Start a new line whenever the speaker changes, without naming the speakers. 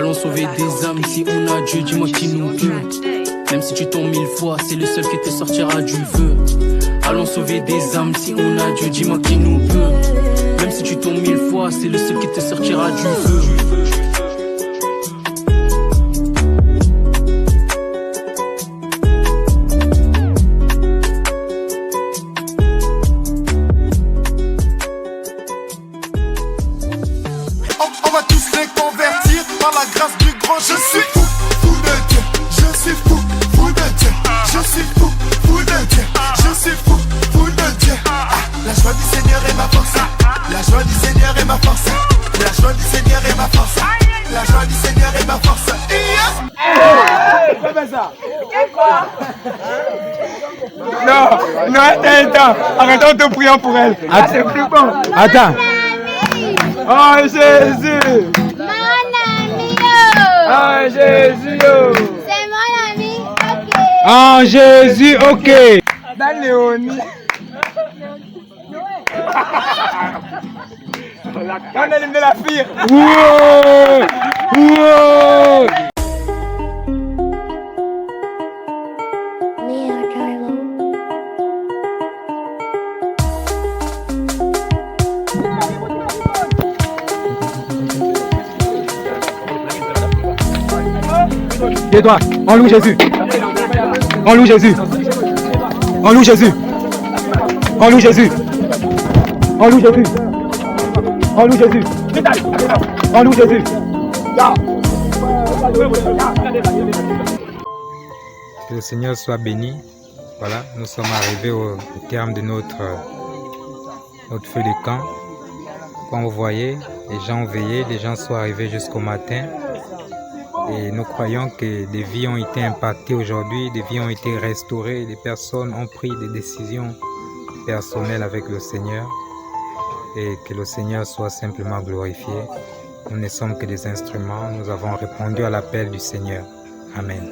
Allons sauver des âmes, si on a Dieu, dis-moi qui nous peut. Même si tu tombes 1000 fois, c'est le seul qui te sortira du feu. Allons sauver des âmes, si on a Dieu, dis-moi qui nous peut. Même si tu tombes 1000 fois, c'est le seul qui te sortira du feu.
On va tous les convertir par la grâce du grand. Je suis fou, fou de Dieu. Je suis fou, fou de Dieu. Je suis fou, fou de Dieu. Je suis fou, fou de Dieu. La joie du Seigneur est ma force. La joie du Seigneur est ma force. La joie du Seigneur est ma force. La joie du Seigneur est ma force.
Fais ça. Quoi? Non, non, attends. Arrêtons de prier pour elle. Ah, c'est plus bon. Attends. Oh Jésus!
Mon ami!
Oh Jésus!
C'est mon ami, ok!
Oh Jésus, ok! Dans Léonie! On a éliminé la fille! Wow! Wow! Tais-toi, on loue Jésus. On loue Jésus. On loue Jésus. On loue Jésus. On loue Jésus. On loue Jésus. On loue Jésus.
Que le Seigneur soit béni. Voilà, nous sommes arrivés au terme de notre feu de camp. Comme vous voyez, les gens ont veillé, les gens sont arrivés jusqu'au matin. Et nous croyons que des vies ont été impactées aujourd'hui, des vies ont été restaurées, des personnes ont pris des décisions personnelles avec le Seigneur et que le Seigneur soit simplement glorifié. Nous ne sommes que des instruments, nous avons répondu à l'appel du Seigneur. Amen.